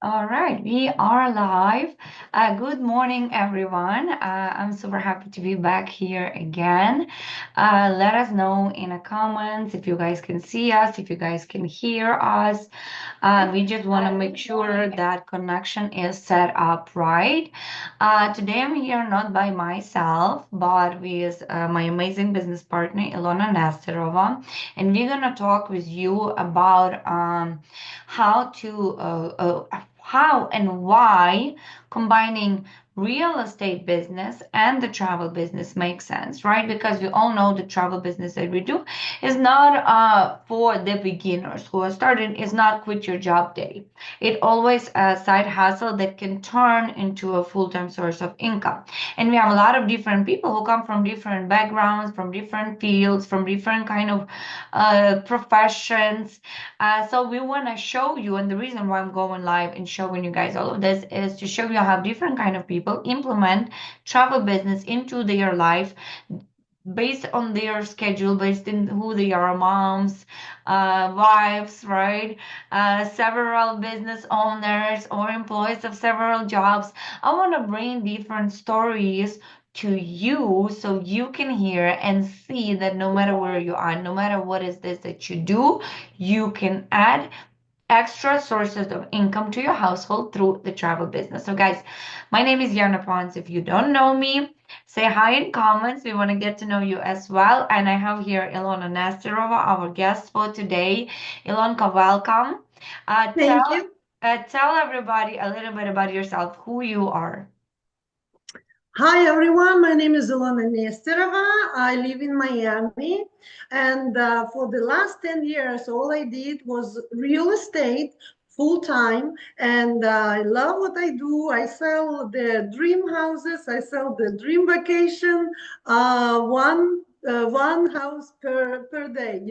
All right, we are live. Good morning, everyone. I'm super happy to be back here again. Let us know in the comments if you guys can see us, if you guys can hear us. We just want to make sure that connection is set up right. Today I'm here not by myself, but with my amazing business partner, Ilona Nesterova, and we're gonna talk with you about how to how and why combining real estate business and the travel business makes sense, right? Because we all know the travel business that we do is not for the beginners who are starting, is not quit your job day. It always a side hustle that can turn into a full-time source of income. And we have a lot of different people who come from different backgrounds, from different fields, from different kind of professions. So we want to show you, and the reason why I'm going live and showing you guys all of this is to show you how different kind of people implement travel business into their life based on their schedule, based in who they are, moms, wives, right? Several business owners or employees of several jobs. I want to bring different stories to you so you can hear and see that no matter where you are, no matter what is this that you do, you can add extra sources of income to your household through the travel business. So, guys, my name is Yana Pons. If you don't know me, say hi in comments. We want to get to know you as well. And I have here Ilona Nesterova, our guest for today. Ilonka, welcome. Uh, Thank tell you. tell everybody a little bit about yourself, who you are. Hi, everyone. My name is Ilona Nesterova. I live in Miami. And for the last 10 years, all I did was real estate full time. And I love what I do. I sell the dream houses, I sell the dream vacation, one house per day,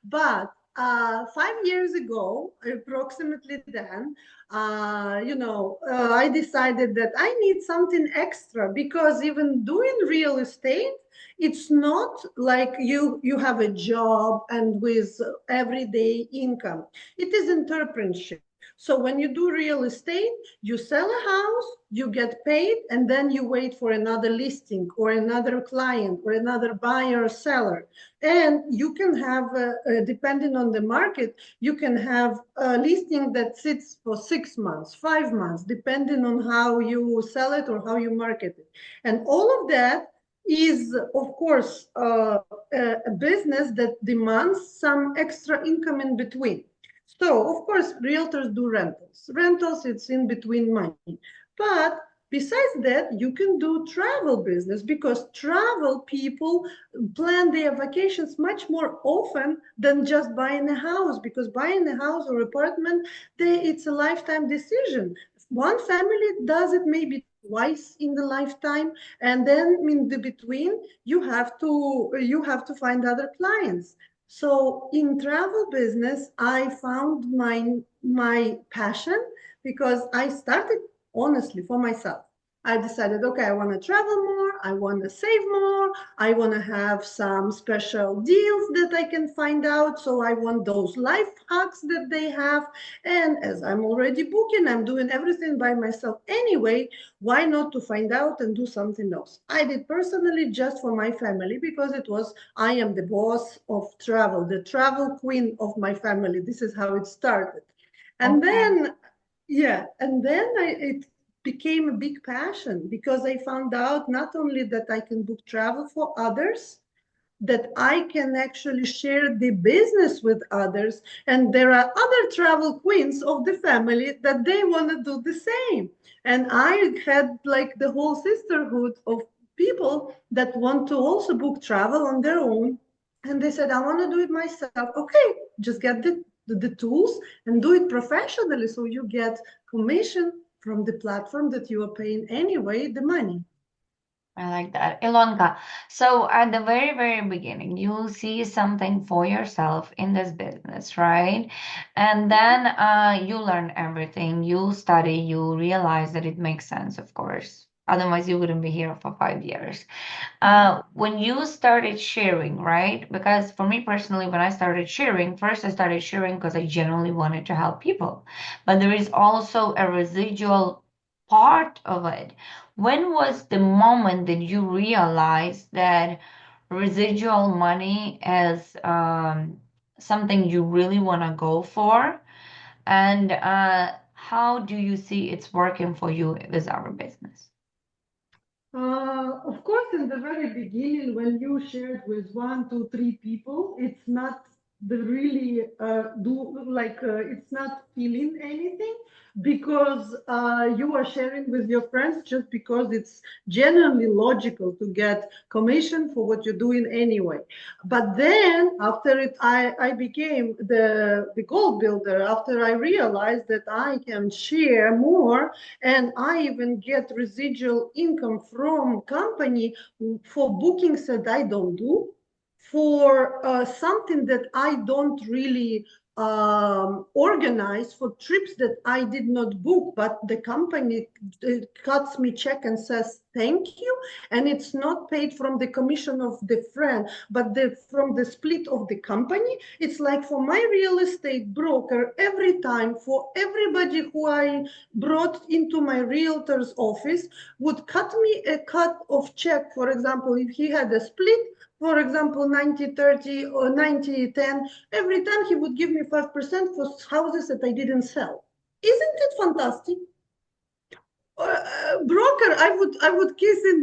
But 5 years ago, approximately then, I decided that I need something extra because even doing real estate, it's not like you have a job and with everyday income. It is entrepreneurship. So when you do real estate, you sell a house, you get paid, and then you wait for another listing or another client or another buyer or seller. And you can have, depending on the market, you can have a listing that sits for 6 months, 5 months, depending on how you sell it or how you market it. And all of that is, of course, a business that demands some extra income in between. So, of course, realtors do rentals. Rentals, it's in between money. But besides that, you can do travel business because travel people plan their vacations much more often than just buying a house, because buying a house or apartment, it's a lifetime decision. One family does it maybe twice in the lifetime, and then in the between you have to find other clients. So in travel business, I found my passion because I started honestly for myself. I decided, okay, I want to travel more, I want to save more, I want to have some special deals that I can find out. So I want those life hacks that they have. And as I'm already booking, I'm doing everything by myself anyway. Why not to find out and do something else? I did personally just for my family because it was, I am the boss of travel, the travel queen of my family. This is how it started. And Okay. then, yeah, and then it became a big passion because I found out not only that I can book travel for others, that I can actually share the business with others. And there are other travel queens of the family that they want to do the same. And I had like the whole sisterhood of people that want to also book travel on their own. And they said, I want to do it myself. Okay, just get the tools and do it professionally. So you get commission from the platform that you are paying anyway, the money. I like that. Ilonka, so at the very, very beginning, you see something for yourself in this business, right? And then you learn everything, you study, you realize that it makes sense, of course. Otherwise, you wouldn't be here for 5 years. Mhm. When you started sharing, right? Because for me personally, when I started sharing, first I started sharing because I genuinely wanted to help people. But there is also a residual part of it. When was the moment that you realized that residual money is something you really want to go for? And how do you see it's working for you with our business? Of course, in the very beginning, when you shared with one, two, three people, it's not the really do like it's not feeling anything because you are sharing with your friends just because it's genuinely logical to get commission for what you're doing anyway. But then after it, I became the gold builder after I realized that I can share more and I even get residual income from company for bookings that I don't do, for something that I don't really organize, for trips that I did not book, but the company cuts me check and says thank you, and it's not paid from the commission of the friend, but from the split of the company. It's like for my real estate broker, every time for everybody who I brought into my realtor's office would cut me a cut of check. For example, if he had a split, for example, 90-30 or 90-10, every time he would give me 5% for houses that I didn't sell. Isn't it fantastic? Broker, I would kiss in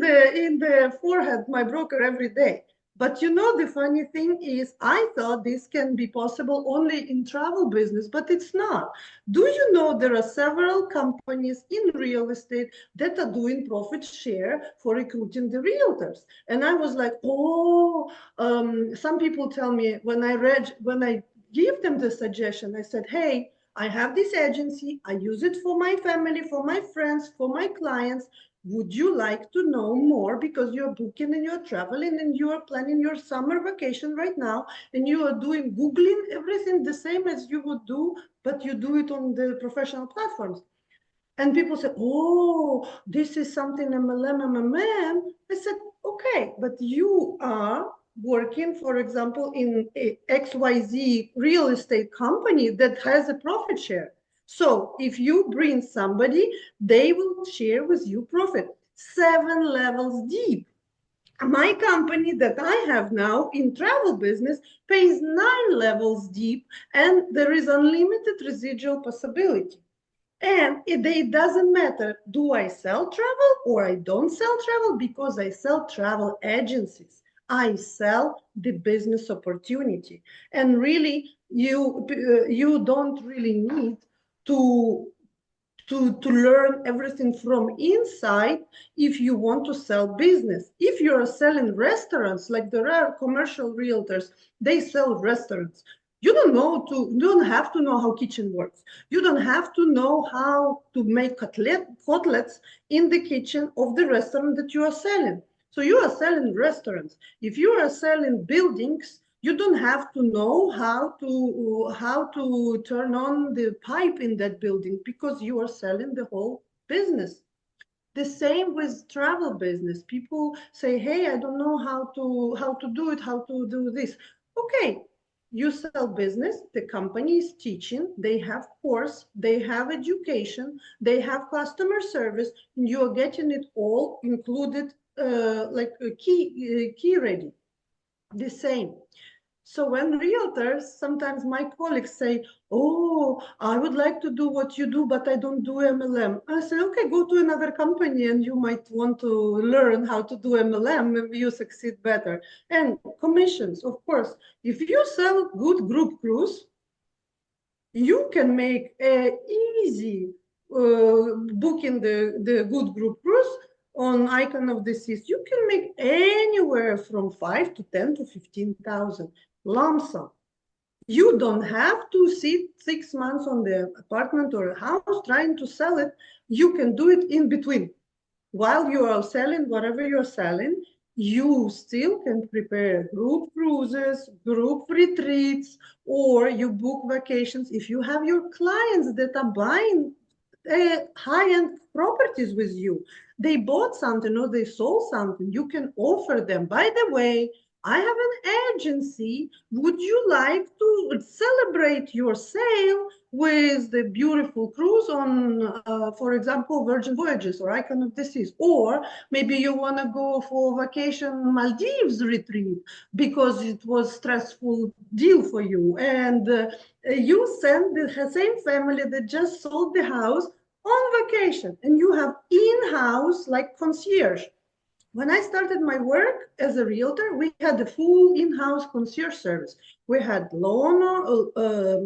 the forehead my broker every day. But you know, the funny thing is, I thought this can be possible only in travel business, but it's not. Do you know there are several companies in real estate that are doing profit share for recruiting the realtors? And I was like, oh, some people tell me when I give them the suggestion, I said, hey, I have this agency. I use it for my family, for my friends, for my clients. Would you like to know more? Because you're booking and you're traveling and you are planning your summer vacation right now and you are doing Googling everything the same as you would do, but you do it on the professional platforms. And people said, oh, this is something MLM, MMM. I said, okay, but you are working, for example, in a XYZ real estate company that has a profit share. So if you bring somebody, they will share with you profit 7 levels deep. My company that I have now in travel business pays 9 levels deep, and there is unlimited residual possibility. And it doesn't matter, do I sell travel or I don't sell travel, because I sell travel agencies. I sell the business opportunity. And really, you don't really need to to learn everything from inside if you want to sell business. If you're selling restaurants, like there are commercial realtors, they sell restaurants. You don't have to know how kitchen works. You don't have to know how to make cutlets in the kitchen of the restaurant that you are selling. So you are selling restaurants. If you are selling buildings, you don't have to know how to turn on the pipe in that building, because you are selling the whole business. The same with travel business. People say, hey, I don't know how to do it, how to do this. Okay, you sell business, the company is teaching, they have course, they have education, they have customer service, and you are getting it all included, like a key ready. The same. So when realtors, sometimes my colleagues say, oh, I would like to do what you do, but I don't do MLM. I say, okay, go to another company and you might want to learn how to do MLM. Maybe you succeed better. And commissions, of course. If you sell good group cruise, you can make a easy booking the good group cruise on Icon of the Seas. You can make anywhere from 5 to 10 to 15,000 lump sum. You don't have to sit 6 months on the apartment or a house trying to sell it. You can do it in between. while you are selling whatever you're selling, you still can prepare group cruises, group retreats, or you book vacations. If you have your clients that are buying high-end properties with you, they bought something or they sold something, you can offer them, by the way, I have an agency. Would you like to celebrate your sale with the beautiful cruise on, for example, Virgin Voyages or Icon of the Seas? Or maybe you want to go for vacation Maldives retreat because it was stressful deal for you. And you send the same family that just sold the house on vacation, and you have in-house like concierge. When I started my work as a realtor, we had a full in-house concierge service. We had loan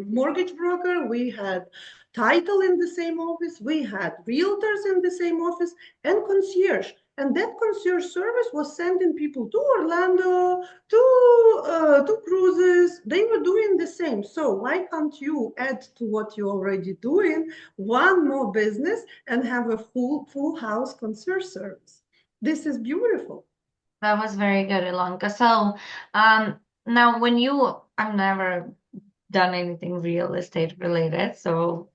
mortgage broker, we had title in the same office, we had realtors in the same office, and concierge. And that concierge service was sending people to Orlando, to cruises. They were doing the same. So why can't you add to what you're already doing one more business and have a full house concierge service? This is beautiful. That was very good, Ilonka. So, now when I've never done anything real estate related. So,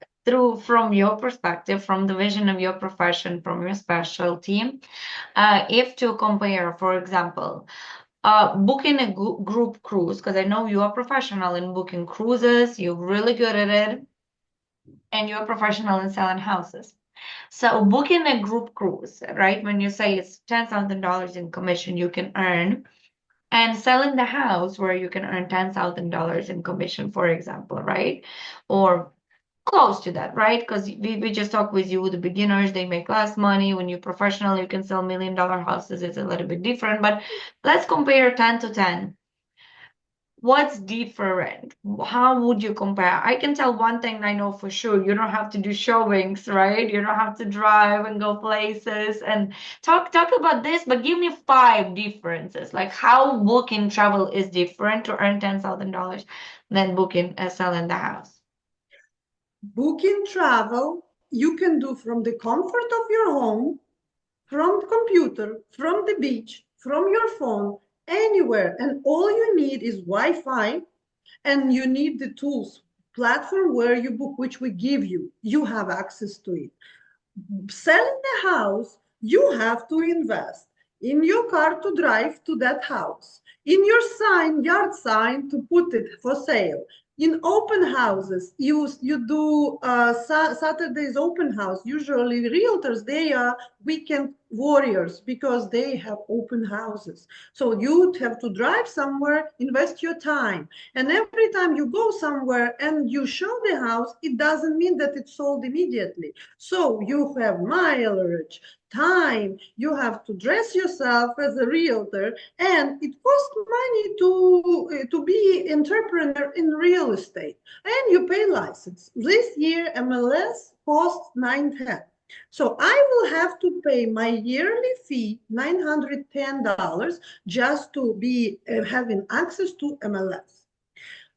from your perspective, from the vision of your profession, from your specialty, if to compare, for example, booking a group cruise, because I know you are professional in booking cruises, you're really good at it, and you're professional in selling houses. So booking a group cruise, right? When you say it's $10,000 in commission you can earn, and selling the house where you can earn $10,000 in commission, for example, right? Or close to that, right? Because we just talk with you, the beginners, they make less money. When you're professional, you can sell $1 million houses. It's a little bit different, but let's compare 10 to 10. What's different? How would you compare? I can tell one thing I know for sure. You don't have to do showings, right? You don't have to drive and go places and talk about this, but give me five differences. Like how booking travel is different to earn $10,000 than booking selling the house. Booking travel, you can do from the comfort of your home, from the computer, from the beach, from your phone, anywhere. And all you need is Wi-Fi, and you need the tools, platform where you book, which we give you. You have access to it. Selling the house, you have to invest in your car to drive to that house, in your yard sign to put it for sale. In open houses, you do Saturday's open house. Usually, realtors, they are weekend warriors because they have open houses. So you have to drive somewhere, invest your time, and every time you go somewhere and you show the house, it doesn't mean that it's sold immediately. So you have mileage, time, you have to dress yourself as a realtor, and it costs money to be entrepreneur in real estate. And you pay license. This year, MLS costs 910. So I will have to pay my yearly fee, $910, just to be having access to MLS.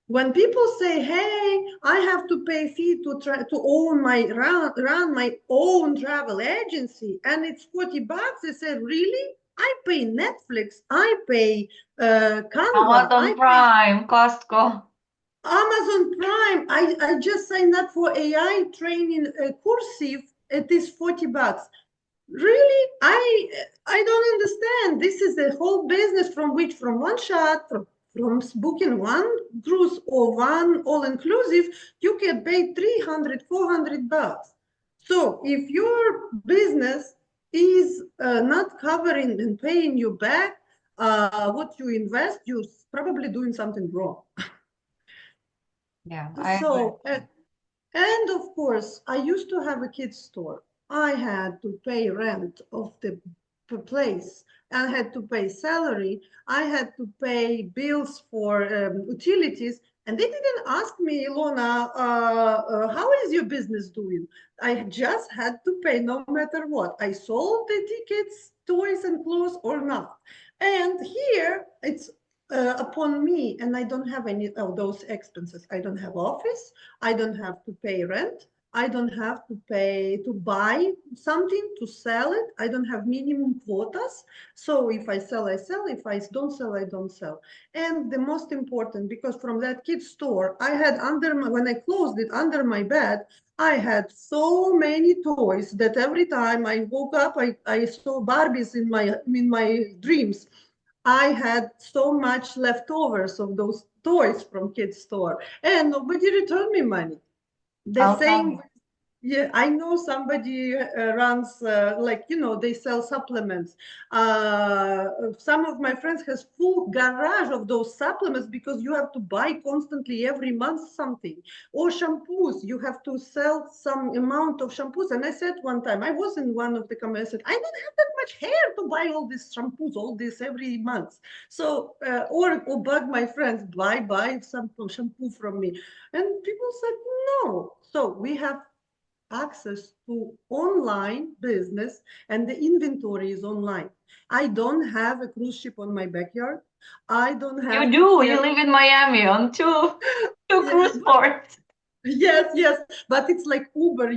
When people say, "Hey, I have to pay fee to try to own my run my own travel agency, and it's $40," they say, "Really? I pay Netflix, I pay Canva, Amazon I pay Prime, Costco. Amazon Prime. I just signed up for AI training cursive. It is $40. Really? I don't understand. This is a whole business from one shot, from booking one cruise or one all-inclusive, you can pay 300, $400. So if your business is not covering and paying you back what you invest, you're probably doing something wrong. Yeah, I agree. So, and of course, I used to have a kids store. I had to pay rent of the place. I had to pay salary. I had to pay bills for utilities. And they didn't ask me, "Ilona, how is your business doing?" I just had to pay no matter what. I sold the tickets, toys, and clothes or not. And here it's upon me, and I don't have any of those expenses. I don't have office. I don't have to pay rent. I don't have to pay to buy something to sell it. I don't have minimum quotas. So if I sell, I sell. If I don't sell, I don't sell. And the most important, because from that kid's store, I had under my, when I closed it under my bed, I had so many toys that every time I woke up, I saw Barbies in my dreams. I had so much leftovers of those toys from kids' store, and nobody returned me money. The same, Okay. yeah, I know somebody runs like they sell supplements. Some of my friends has full garage of those supplements because you have to buy constantly every month something. Or shampoos, you have to sell some amount of shampoos. And I said one time, I was in one of the comments, I said, I don't have that much hair to buy all these shampoos, all this every month. So or bug my friends, buy some shampoo from me. And people said no. So we have access to online business and the inventory is online. I don't have a cruise ship on my backyard. I don't You have to do. You carry. live in Miami on two Yeah, cruise ports. yes, yes, but it's like Uber,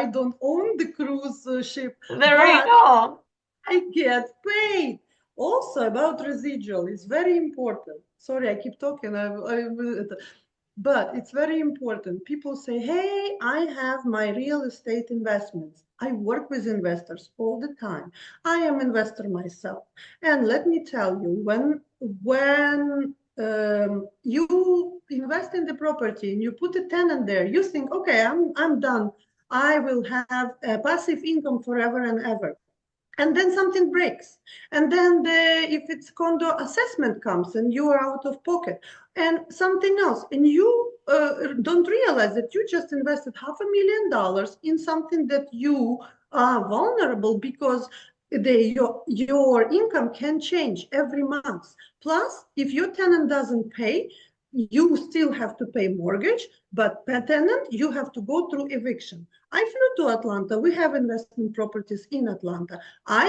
I don't own the cruise ship, There you but go. I get paid. Also about residual, it's very important. Sorry, I keep talking. But it's very important. People say, hey, I have my real estate investments. I work with investors all the time. I am investor myself. And let me tell you, when you invest in the property and you put a tenant there, you think, okay, I'm done. I will have a passive income forever and ever, and then something breaks, and then if it's condo assessment comes and you are out of pocket and something else, and you don't realize that you just invested $500,000 in something that you are vulnerable, because your income can change every month. Plus, if your tenant doesn't pay, you still have to pay mortgage, but per tenant you have to go through eviction. I flew to Atlanta. We have investment properties in Atlanta. I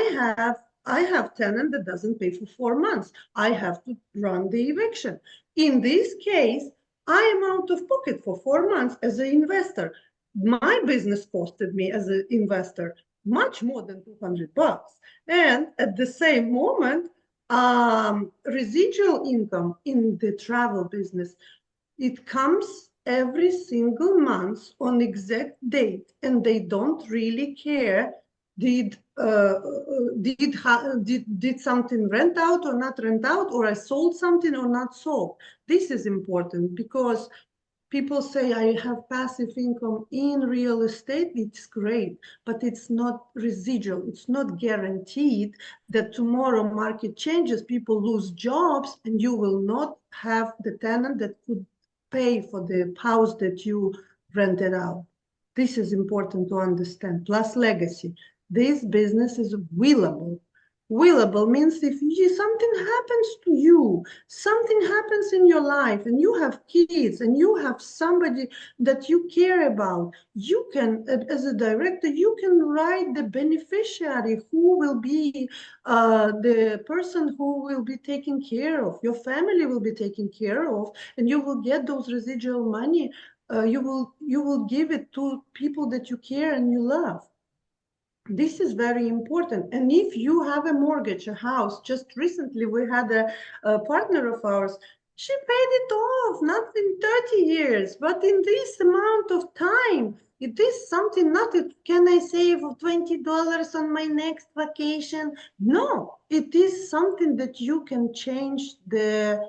have tenant that doesn't pay for 4 months. I have to run the eviction. In this case, I am out of pocket for 4 months as an investor. My business costed me as an investor much more than $200. And at the same moment, residual income in the travel business, it comes every single month on exact date, and they don't really care did something rent out or not rent out, or I sold something or not sold. This is important because people say I have passive income in real estate. It's great, but it's not residual. It's not guaranteed that tomorrow market changes, people lose jobs, and you will not have the tenant that could pay for the house that you rented out. This is important to understand. Plus legacy. This business is willable. Willable means if something happens to you, something happens in your life, and you have kids, and you have somebody that you care about, you can, as a director, you can write the beneficiary who will be the person who will be taken care of. Your family will be taken care of, and you will get those residual money. You will give it to people that you care and you love. This is very important. And if you have a mortgage, a house, just recently we had a partner of ours, she paid it off, not in 30 years, but in this amount of time. It is something, not it, can I save $20 on my next vacation? No, it is something that you can change the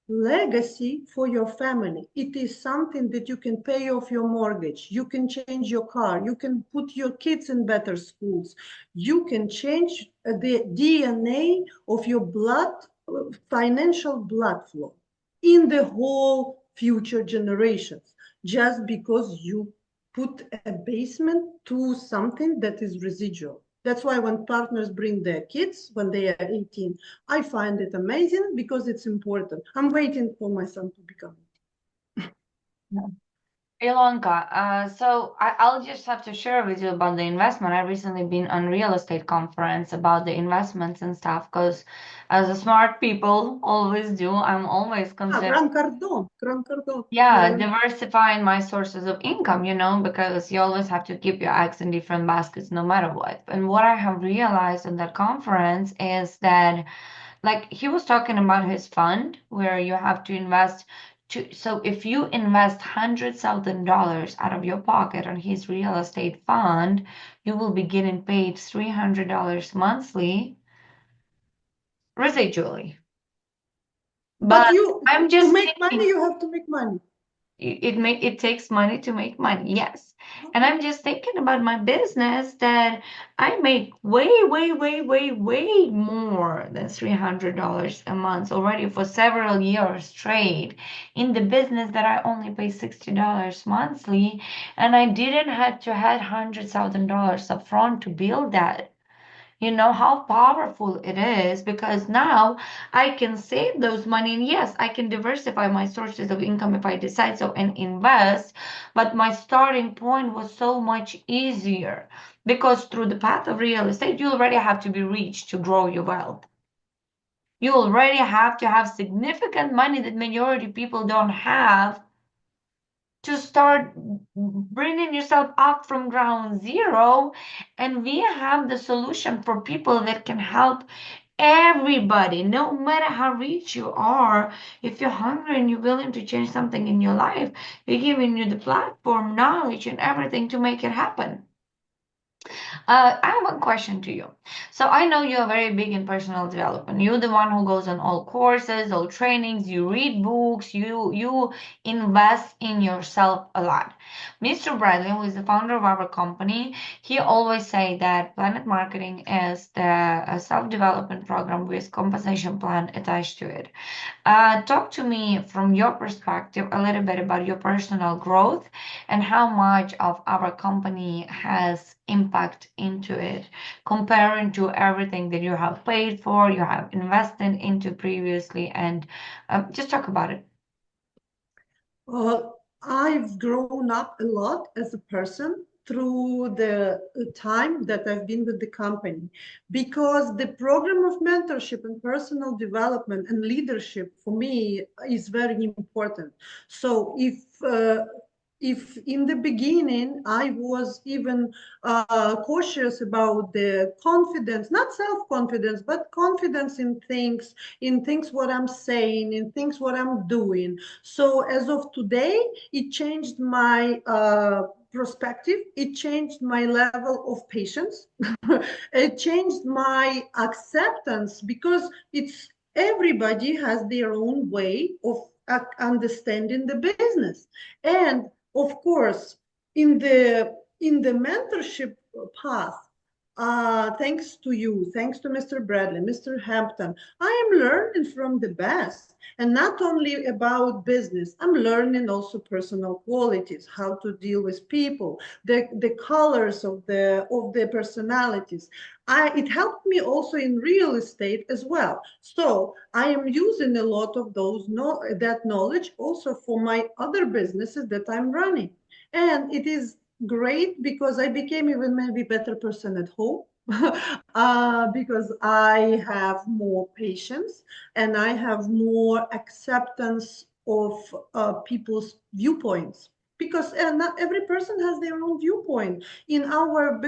legacy for your family. It is something that you can pay off your mortgage. You can change your car. You can put your kids in better schools. You can change the DNA of your blood, financial blood flow in the whole future generations, just because you put a basement to something that is residual. That's why when partners bring their kids when they are 18, I find it amazing because it's important. I'm waiting for my son to become. Ilonka, I'll just have to share with you about the investment. I recently been on real estate conference about the investments and stuff because as a smart people always do, I'm always Ah, considering, Gran Cardone, Gran Cardone. Yeah, yeah, yeah. diversifying my sources of income, because you always have to keep your eggs in different baskets no matter what. And what I have realized in that conference is that like he was talking about his fund where you have to invest so if you invest $100,000 out of your pocket on his real estate fund, you will be getting paid $300 monthly residually. But But you, I'm to just make money, thinking you have to make money. it takes money to make money, yes. And I'm just thinking about my business that I make way more than $300 a month already for several years straight in the business that I only pay $60 monthly, and I didn't have to have $100,000 upfront to build that. You know how powerful it is because now I can save those money, and yes, I can diversify my sources of income if I decide so and invest. But my starting point was so much easier because through the path of real estate, you already have to be rich to grow your wealth. You already have to have significant money that majority people don't have to start bringing yourself up from ground zero. And we have the solution for people that can help everybody, no matter how rich you are. If you're hungry and you're willing to change something in your life, we're giving you the platform, knowledge, and everything to make it happen. I have one question to you. So I know you're very big in personal development. You're the one who goes on all courses, all trainings, you read books, you invest in yourself a lot. Mr. Bradley, who is the founder of our company, he always say that Planet Marketing is the self-development program with compensation plan attached to it. Talk to me from your perspective a little bit about your personal growth and how much of our company has impact into it, comparing to everything that you have paid for, you have invested into previously, and just talk about it. Uh, I've grown up a lot as a person through the time that I've been with the company because the program of mentorship and personal development and leadership for me is very important. So if in the beginning I was even cautious about the confidence, not self-confidence, but confidence in things what I'm saying, in things what I'm doing. So as of today, it changed my perspective. It changed my level of patience. It changed my acceptance because it's everybody has their own way of understanding the business. And of course, in the mentorship path, thanks to you, thanks to Mr. Bradley, Mr. Hampton, I am learning from the best. And not only about business, I'm learning also personal qualities, how to deal with people, the colors of the personalities. It helped me also in real estate as well. So I am using a lot of that knowledge also for my other businesses that I'm running. And it is great because I became even maybe better person at home. Because I have more patience and I have more acceptance of people's viewpoints. Because not every person has their own viewpoint. In our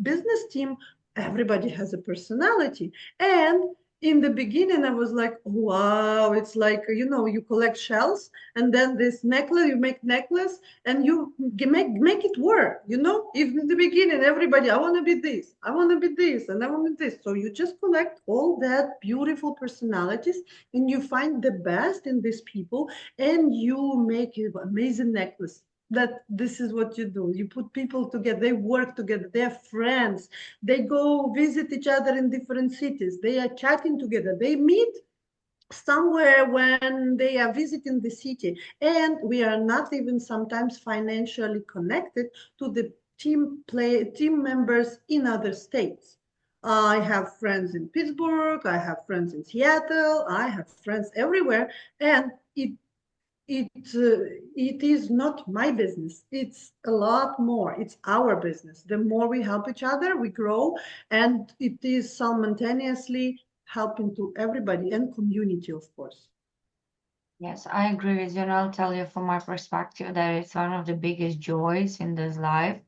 business team, everybody has a personality. And in the beginning, I was like, wow, it's like, you collect shells and then this necklace, you make necklace and you make it work. If in the beginning everybody, I want to be this, I want to be this, and I want to be this, so you just collect all that beautiful personalities and you find the best in these people and you make an amazing necklace. That this is what you do. You put people together, they work together, they're friends, they go visit each other in different cities, they are chatting together, they meet somewhere when they are visiting the city, and we are not even sometimes financially connected to the team members in other states. I have friends in Pittsburgh, I have friends in Seattle, I have friends everywhere, and it it it is not my business. It's a lot more. It's our business. The more we help each other, we grow, and it is simultaneously helping to everybody and community, of course. Yes, I agree with you, and I'll tell you from my perspective that it's one of the biggest joys in this life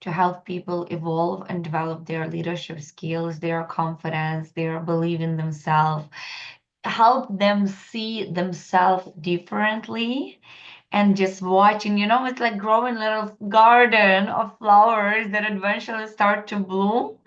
to help people evolve and develop their leadership skills, their confidence, their belief in themselves, help them see themselves differently and just watching, it's like growing little garden of flowers that eventually start to bloom.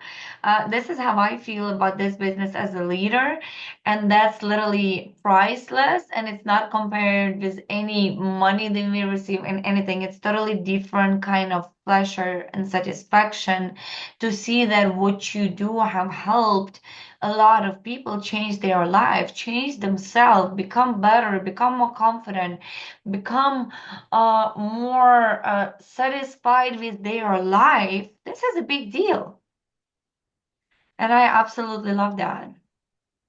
This is how I feel about this business as a leader, and that's literally priceless. And it's not compared with any money that we receive in anything. It's totally different kind of pleasure and satisfaction to see that what you do have helped a lot of people change their life, change themselves, become better, become more confident, become more satisfied with their life. This is a big deal. And I absolutely love that.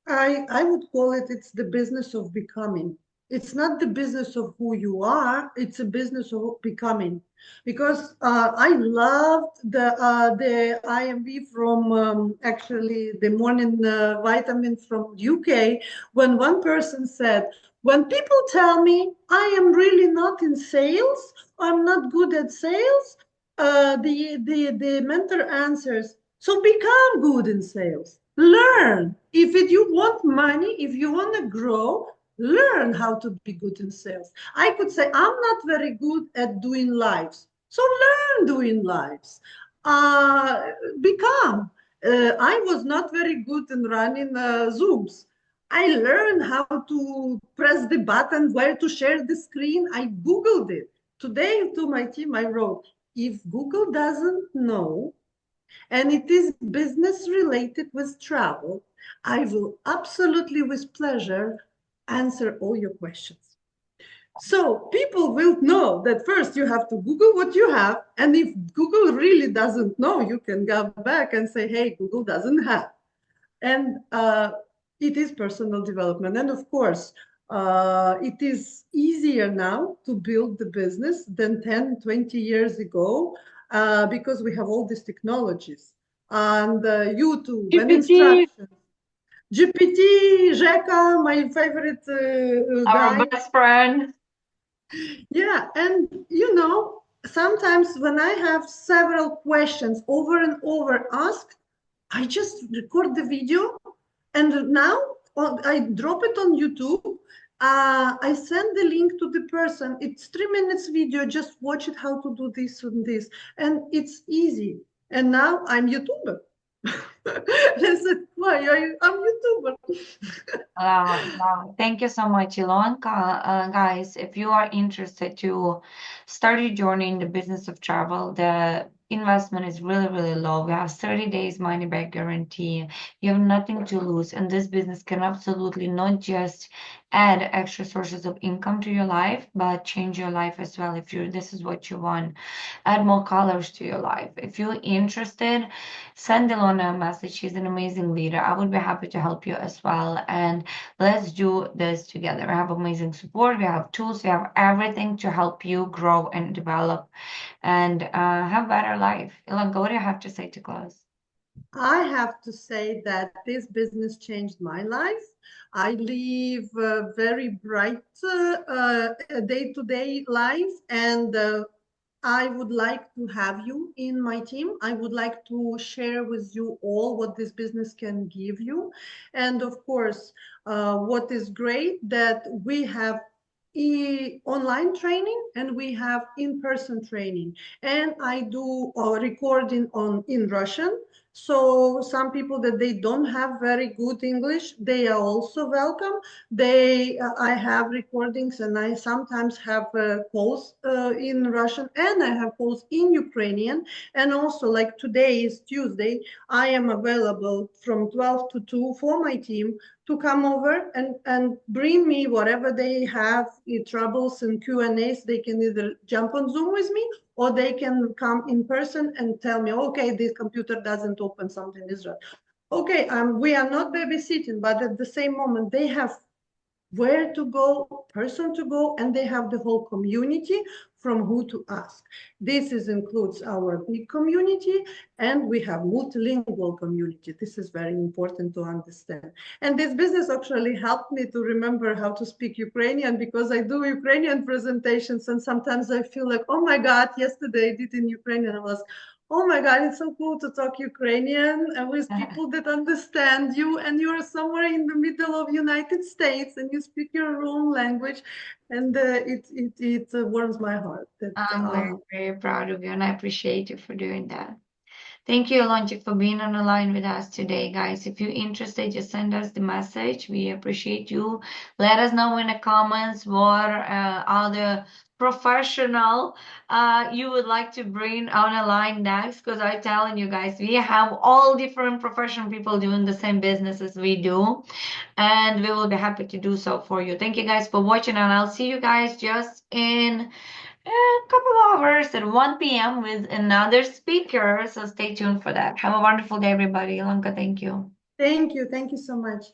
I would call it, it's the business of becoming. It's not the business of who you are, it's a business of becoming. Because I loved the IMV from actually the morning vitamin from UK, when one person said, when people tell me I am really not in sales, I'm not good at sales, the mentor answers, so become good in sales. Learn. If you want money, if you want to grow, learn how to be good in sales. I could say, I'm not very good at doing lives. So learn doing lives. Uh, become. I was not very good in running Zooms. I learned how to press the button, where to share the screen. I Googled it. Today, to my team, I wrote, if Google doesn't know and it is business related with travel, I will absolutely with pleasure answer all your questions. So people will know that first you have to Google what you have. And if Google really doesn't know, you can go back and say, hey, Google doesn't have. And it is personal development. And of course, it is easier now to build the business than 10, 20 years ago, because we have all these technologies and YouTube and GPT, instructions. GPT, Jeka, my favorite our guy. best friend. Yeah, and sometimes when I have several questions over and over asked, I just record the video, and now I drop it on YouTube. I send the link to the person. It's 3 minutes video. Just watch it how to do this and this, and it's easy. And now I'm YouTuber. I said, why? I'm YouTuber. Wow. Thank you so much, Ilona. Guys, if you are interested to start your journey in the business of travel, the investment is really, really low. We have 30 days money back guarantee. You have nothing to lose, and this business can absolutely not just add extra sources of income to your life, but change your life as well if you this is what you want. Add more colors to your life. If you're interested, send Ilona a message. She's an amazing leader. I would be happy to help you as well. And let's do this together. We have amazing support, we have tools, we have everything to help you grow and develop and have better life. Ilona, what do you have to say to close? I have to say that this business changed my life. I live a very bright day-to-day life, and I would like to have you in my team. I would like to share with you all what this business can give you. And of course, what is great that we have online training and we have in-person training. And I do recording on in Russian. So some people that they don't have very good English, they are also welcome. I have recordings, and I sometimes have calls in Russian, and I have calls in Ukrainian. And also, like today is Tuesday, I am available from 12 to 2 for my team to come over and bring me whatever they have troubles and Q&As. They can either jump on Zoom with me, or they can come in person and tell me, okay, this computer doesn't open, something is wrong. Okay, we are not babysitting, but at the same moment, they have where to go, person to go, and they have the whole community from who to ask. Includes our big community, and we have multilingual community. This is very important to understand. And this business actually helped me to remember how to speak Ukrainian, because I do Ukrainian presentations, and sometimes I feel like, oh my God, yesterday I did in Ukrainian. I was, oh my God, it's so cool to talk Ukrainian and with people that understand you, and you're somewhere in the middle of United States and you speak your own language, and it warms my heart. That I'm very, very proud of you, and I appreciate you for doing that. Thank you, Ilona, for being on the line with us today, guys. If you're interested, just send us the message. We appreciate you. Let us know in the comments what other professional you would like to bring on the line next. Because I'm telling you guys, we have all different professional people doing the same business as we do, and we will be happy to do so for you. Thank you guys for watching, and I'll see you guys just in a couple hours at 1 p.m. with another speaker. So stay tuned for that. Have a wonderful day, everybody. Ilonka, thank you. Thank you. Thank you so much.